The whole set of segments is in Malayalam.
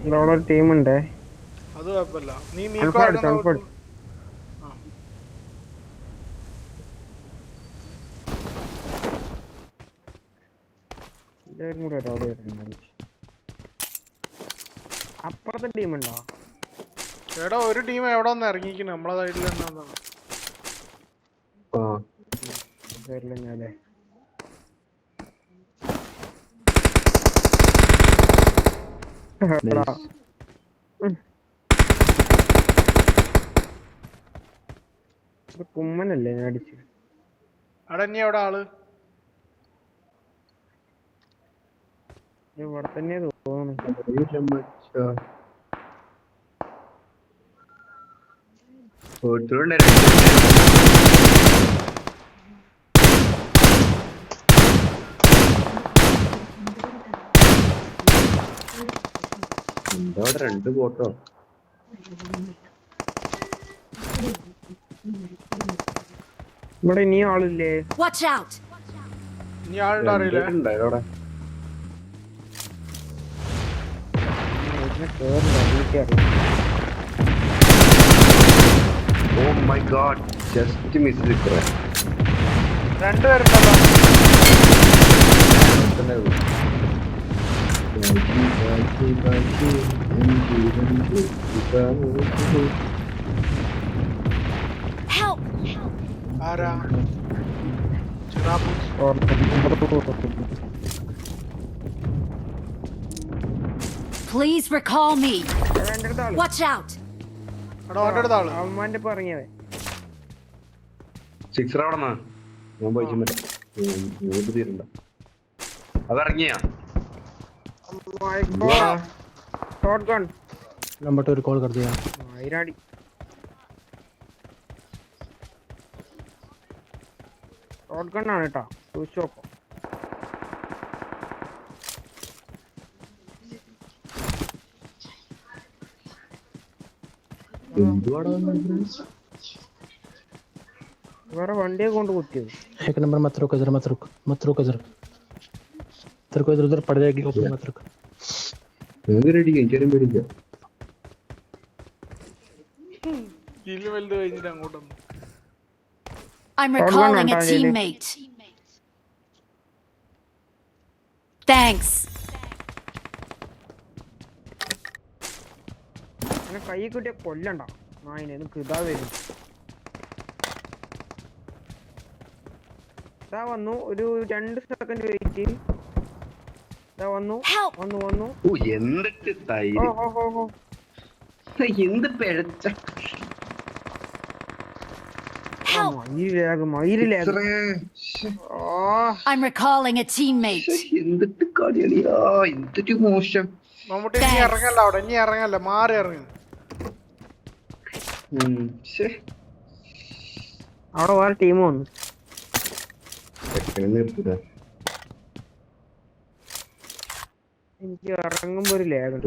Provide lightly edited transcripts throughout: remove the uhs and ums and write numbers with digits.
ഇവിടെ ഒരു ടീമുണ്ടേ. അത് കുഴപ്പമില്ല. നീ മീക്കോ ഇറങ്ങുന്ന അപ്പുറത്തെ ടീമുണ്ടോ? എടാ ഒരു ടീം എവിടെ ഒന്ന് ഇറങ്ങിക്കുന്നു നമ്മളെ സൈഡിൽ തന്നെ. കുമ്മനല്ലേ ഞാൻ അടിച്ചു. അവിടെ ഇനി എവിടെ ആള്? ഇവിടെ തന്നെ തോന്നുന്നു. എന്താ രണ്ട് ഫോട്ടോ ഇവിടെ ഇനിയും ആളില്ലേ? ഇനി ആളുടെ അറിയില്ലേ? Oh my god, just miss it. രണ്ടുപേരുണ്ടല്ലോ. ആരാ? Please recall me. Watch out. എടാ ഓന്റെ അടുത്ത ആള്. അവന്മാന്റെ പറഞ്ഞത്. സിക്സർ ആവണ ഞാൻ പോയി തീരണ്ട. അതിറങ്ങിയാ शॉटगन नंबर 2 रिकॉल कर दिया. इराडी शॉटगन ആണ് ട്ടോ. സൂക്ഷിച്ചോക്കോ. വേറെ വണ്ടിയെ കൊണ്ട് കുത്തിയത്. एक नंबर मत रुक इधर, मत रुक इधर. तेरे को इधर उधर पड़ जाएगी. ऊपर मत रुक. റെഡി എനിക്കാരും പേടില്ല. കില്ല് വലുത് കഴിഞ്ഞിട്ട് അങ്ങോട്ടൊന്നും. I'm recalling a teammate. Thanks. അങ്ങനെ കൈ കിട്ടിയ കൊല്ലണ്ട നായിനെ. എനിക്ക് ഇതാ വരും. ഇതാ വന്നു. ഒരു 2 സെക്കൻഡ് വെയിറ്റ്. ഇതാ വന്നു. ഓ എന്തൊക്കെ തൈര് എന്ത് പിഴച്ച I'm recalling a teammate. എന്തൊക്കെ കളിയാ, എന്തൊരു മോശം. മമ്മൂട്ടി ഇനി ഇറങ്ങല്ല അവിടെ. ഇനി ഇറങ്ങല്ല, മാറി ഇറങ്ങി. അവിടെ വേറെ ടീം വന്നു. എനിക്ക് ഇറങ്ങുമ്പോ ഒരു ലാഗ് ഉണ്ട്.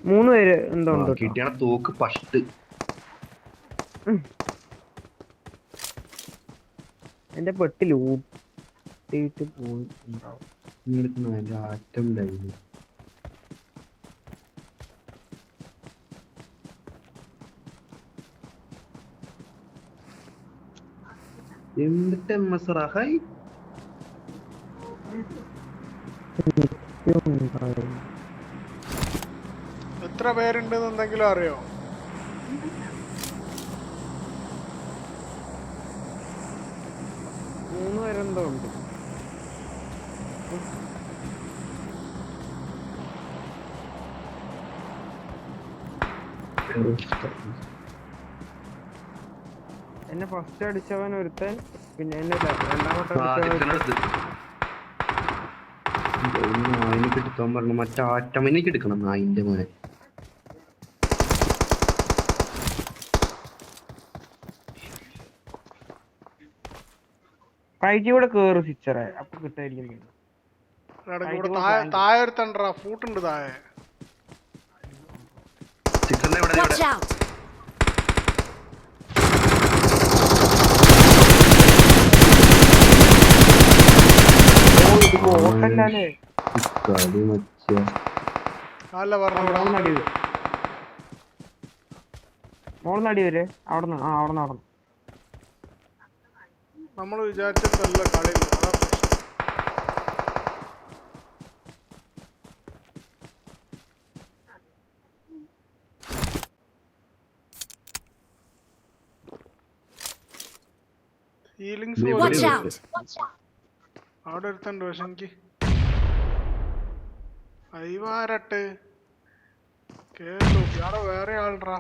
3 പേര് എന്തോ ഉണ്ട്. കിട്ടിയ തോക്ക് ഫസ്റ്റ്. എന്റെ പെട്ടിൽ ഊട്ടിട്ട് പോയിട്ടുണ്ടാവും. ആറ്റം ഉണ്ടായിരുന്നു. എന്നിട്ട് മസറാഹായി എത്ര പേരുണ്ടെന്ന് എന്തെങ്കിലും അറിയോ? മൂന്ന് പേരെന്തോ ഉണ്ട്. എന്നെ ഫസ്റ്റ് അടിച്ചവൻ ഒരുത്തൻ, പിന്നെ എന്നെ രണ്ടാമത്തെ നായിനെ എടുക്കാൻ പറഞ്ഞു. മറ്റേ ആറ്റമനിക്ക് എടുക്കണം നായിന്റെ മോനെ. ഫൈറ്റ് കൂടെ കേറി സിച്ചറെ അപ്പൊ കിട്ടായിരിക്കും. താഴെ ഒരുത്തണ്ടാ ഫൂട്ടുണ്ട് താഴെ. ഇട്ടാലേ കളി മച്ചാ. അല്ല പറഞ്ഞു മോളിനടി വരും. മോളിനടി വരെ അവിടുന്ന് അവിടുന്ന് നമ്മൾ വിചാരിച്ചിട്ടല്ല കളിയില്ല അതാ പ്രശ്നം. ഫീലിങ്സ് നീ Watch ഇവിടെ out! അവിടെ ഒരുത്തുണ്ട് പക്ഷെ എനിക്ക് അയ്വാരട്ട് കേട്ടു അവിടെ വേറെ ആൾട്രാ.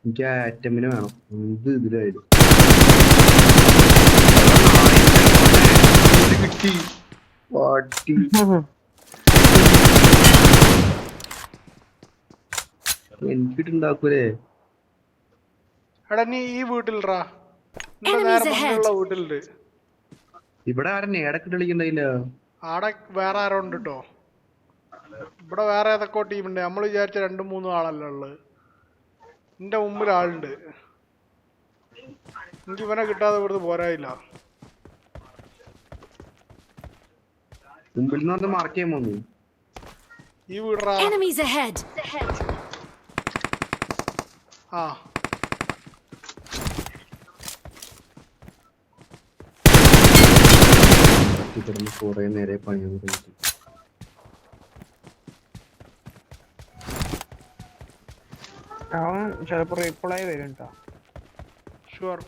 എനിക്ക് ആ ആറ്റമിന് വേണം. ഇത് ഇതിലായിരുന്നു കിട്ടി പാട്ടി. എനിക്കിട്ടുണ്ടാക്കൂലേ? എടാ നീ ഈ വീട്ടിൽറാ, നേരെ Enemies ahead! മുന്നിലുള്ള വീട്ടിലുണ്ട്. ഇവിടെ ആരും നേടൊക്കെ കളിക്കണ്ടായില്ല. ആടെ വേറെ ആരോ ഉണ്ട് കേട്ടോ. ഇവിടെ വേറെ ഏതൊക്കെ ടീമുണ്ട്. നമ്മൾ വിചാരിച്ച 2-3 ആളല്ല ഉള്ളത്. എന്റെ മുമ്പിൽ ആളുണ്ട്. എനിക്ക് ഇവനെ കിട്ടാതെ ഇവിടുന്ന് പോരായില്ല. മുമ്പിൽ നിന്ന് വന്ന് മാർക്ക് ചെയ്യാൻ പോന്നു. ഈ വീടറാ. Enemies ahead! ആ കിടന്ന് കുറെ നേരെ പണി തുടങ്ങി. അവൻ ചിലപ്പോ റീപ്ലൈ വരും കേട്ടോ. ഷുവർ.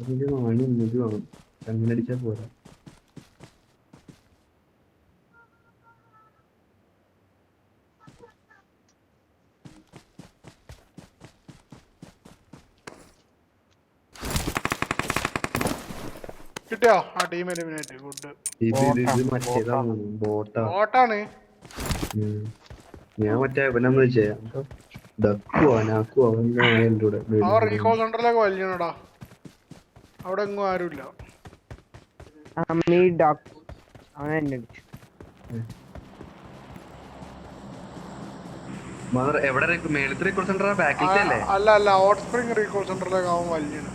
അതിന്റെ വാണി ഒന്നിട്ട് വേണം. അങ്ങനെ അടിച്ചാ പോരാ. കിട്ടിയോ ആ ടീം എലിമിനേറ്റ്? ഗുഡ്. ഇത് മറ്റേതാണ്, ബോട്ടാ. ഓട്ടാണ്. ഞാൻ മറ്റേ ഇവനെന്ന് വെച്ചേ ഡക്കുവാ നാക്കുവാ എന്റെ കൂടെ. അവർ റീകോൾ സെന്ററിലേക്ക് വലിയണടാ. അവിടെ എങ്ങും ആരുമില്ല. അവനെ എന്നെ അടിച്ചു. എവിടെ മേലത്തെ റീകോൾ സെന്റർ? ബാക്കിലത്തെ അല്ലേ? അല്ല ഹോട്ട് സ്പ്രിംഗ് റീകോൾ സെന്ററിലേക്ക് ആവാൻ വലിയാണ്.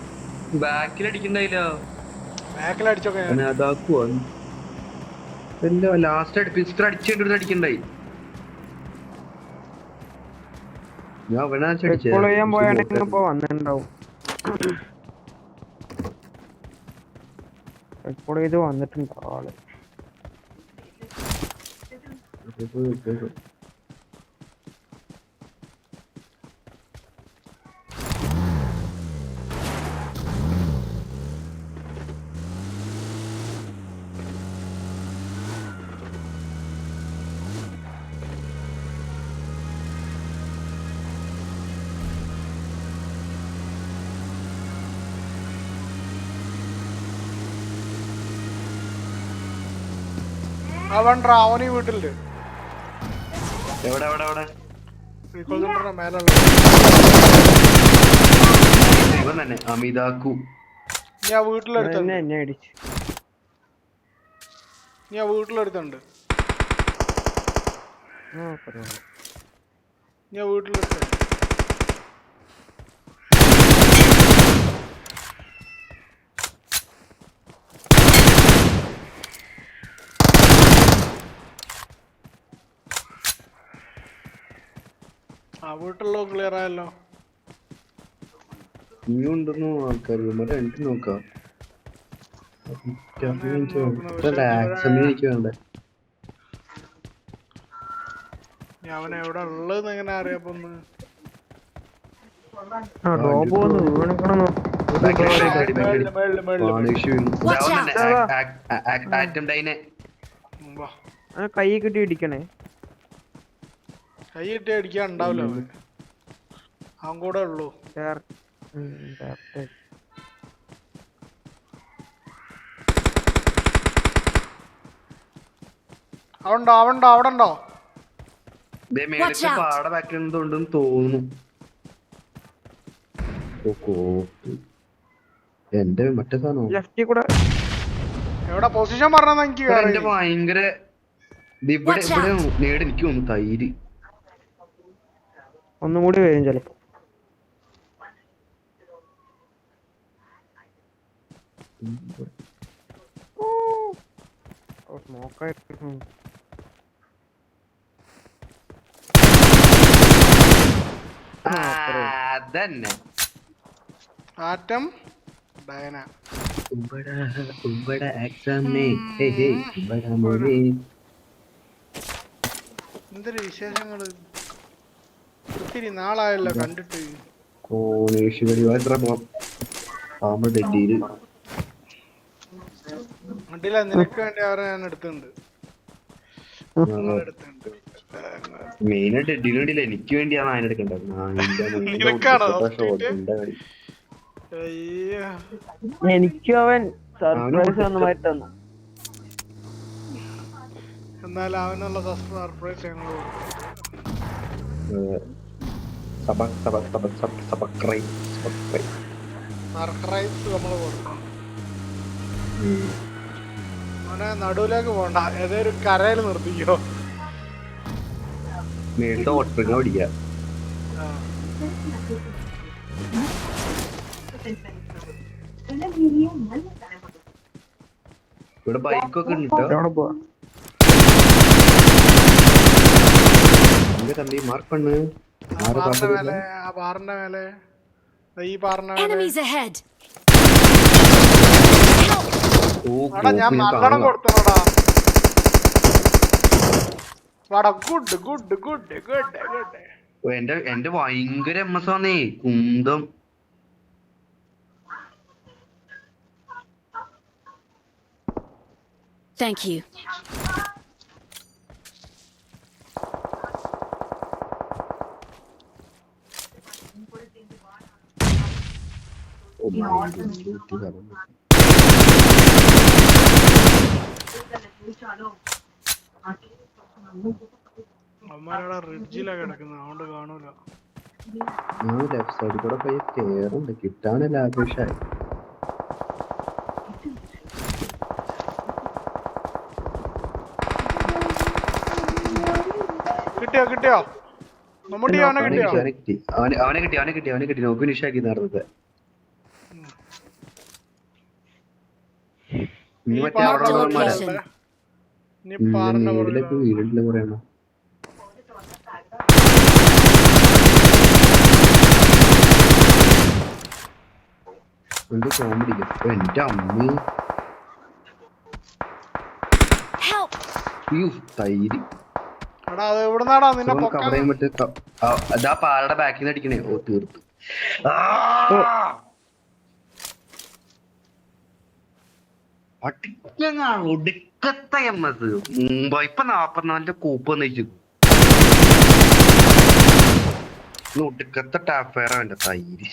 ബാക്കിൽ അടിക്കണ്ടായില്ലോ. ബാക്കിൽ അടിച്ചൊക്കെ അതാക്കുവാ. എല്ലോ ലാസ്റ്റ് പിസ്റ്റർ അടിച്ചിട്ട് അടിക്കണ്ടായി. ഞാൻ റീകോൾ ചെയ്യാൻ പോയാണെങ്കിൽ ഇപ്പൊ വന്നിട്ടുണ്ടാവും. റീകോൾ ചെയ്ത് വന്നിട്ടുണ്ടോ ആള്? അവൻട്രാ, അവനീ വീട്ടിലുണ്ട്. എവിടെ എവിടെ എവിടെ? റീകോൾ സെന്ററിന്റെ മേലുള്ള ഇവൻ തന്നെ അമിതാക്കു. ഞാൻ വീട്ടിലെടുത്തുണ്ട്. എന്നെ അടിച്ചു. ഞാൻ വീട്ടിലെടുത്തുണ്ട്. ഞാൻ വീട്ടിലെടുത്തുണ്ട്. ആ വീട്ടിലുള്ള ക്ലിയർ ആയല്ലോ. ഇനിയും ഉണ്ടെന്നോ ആൾക്കാർ? മറ്റേ എനിക്ക് നോക്കാം. എനിക്ക് വേണ്ടേ? ഞാൻ അവനെ എവിടെ ഉള്ളത് എങ്ങനെ അറിയാപ്പൊന്ന്. കൈ കിട്ടി ഇടിക്കണേ. കൈ കിട്ടിയ അടിക്കാൻ ഉണ്ടാവില്ല. അവൻ കൂടെ ഉള്ളൂ. അവിടെ ഉണ്ടോ? പാടെ ബാക്കിലുണ്ടെന്ന് തോന്നുന്നു. എന്റെ മറ്റേ സാധനം ലെഫ്റ്റിൽ കൂടെ എവിടെ പൊസിഷൻ പറഞ്ഞാ എനിക്ക് എന്റെ ഭയങ്കര ഇവിടെ ഇവിടെ നേടി. എനിക്ക് തോന്നുന്നു തൈര് ഒന്നും കൂടി വരും ചിലപ്പോ. സ്മോക്കായിരുന്നു. അതന്നെ ആറ്റം ഡയന. ഉമ്പട എക്സാമേ ഹേ ഹേ ഉമ്പട മോനെ എന്തൊരു വിശേഷങ്ങള്, ഒത്തിരി നാളായല്ലോ കണ്ടിട്ട്. കോണേഷ് കടി വാത്ര പാമ്പ് ഡെഡിയിൽ കണ്ടില്ല, നിനക്ക് വേണ്ടി അവരെ ഞാൻ എടുത്തിട്ടുണ്ട്. മെയിൻ ഡെഡിന് വേണ്ടിയില്ല, എനിക്ക് വേണ്ടിയാണ് അതിനെടുക്കേണ്ടത്. നിനക്കാണോ എനിക്കും അവൻ സർപ്രൈസ് ഒന്നുമായിട്ട് തന്നു. എന്നാൽ അവനുള്ള സർപ്രൈസ് ഞങ്ങൾ സർപ്രൈസ് നമ്മൾ കൊടുക്കണം. അവനെ നടുവിലേക്ക് പോണ്ട, ഏതൊരു കരയിൽ നിർത്തിക്കോ. മേളിൽ ഓട്ടറിങ്ങ പിടിക്കാം. ഇവിടെ ബൈക്കൊക്കെ ഉണ്ട് തമ്പി. മാർക്ക് പണ്ണ് ആ പാറിന്റെ മേലെ, ഈ പാറിന്റെ മേലെ. Enemies ahead. ഞാൻ നല്ലോണം കൊടുത്തോടാ. വാടാ, good good good good good. എന്റെ ഭയങ്കര MS ആന്നേ കുന്തം. Thank you. അമ്മമാരുടെ റിഡ്ജിലാ കിടക്കുന്നത്, അതുകൊണ്ട് കാണൂല. ഞാൻ ലെഫ്റ്റ് സൈഡിൽ കൂടെ പോയി കേറുണ്ട്, കിട്ടാനല്ല ആഘോഷായി. കിട്ടിയോ കിട്ടിയോ മമ്മൂട്ടി? അവനെ കിട്ടിയോ? അവനെ കിട്ടി നോക്കി നിഷാക്കി നേരത്തെ. ഇനി മറ്റേ അവിടെ വീടിലേക്ക് വീടിന്റെ പറയണോ? എന്ത് കോമഡിക്കും എന്റെ അമ്മ. തൈര് കവറയാൻ പറ്റും. അതാ പാലയുടെ ബാക്കിൽ നിന്ന് അടിക്കണേ. ഓ തീർത്തു. ഒടുക്കത്തെ MS മുംബൈ ഇപ്പൊ 44 കൂപ്പ് വന്നിച്ചു. ഒടുക്കത്തെ ടാപ്പ് ഫയർ അവന്റെ തൈര്.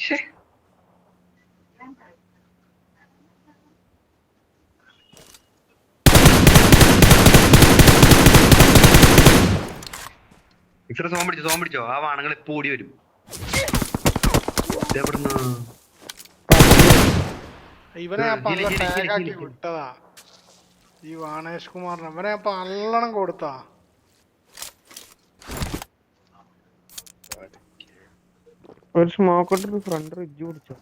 ഇത്ര സോം പിടിച്ചോ. ആ വാണങ്ങൾ ഇപ്പൊ ഓടി വരും. എവിടുന്ന ഇവനെ ടാഗാക്കി വിട്ടതാ ഈ വാണേഷ് കുമാറിനെ. ഇവനെ അപ്പൊ നല്ലോണം കൊടുത്താ. ഒരു സ്മോക്ക് ഇട്ടിട്ട് ഫ്രണ്ട് റിഡ്ജ് പിടിച്ചോ.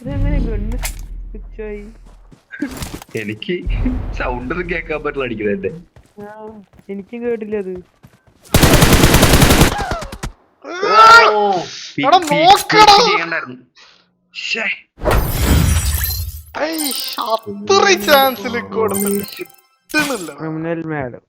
ഇതെങ്ങനെ ഗണ്ണ് സ്വിച്ചായി? എനിക്ക് സൗണ്ട് ഒന്നും കേൾക്കാൻ പറ്റില്ല അടിക്കുന്നത്. എനിക്കും കേട്ടില്ല അത്. അത്ര ചാൻസിൽ കൊടുത്തില്ല. Criminal madam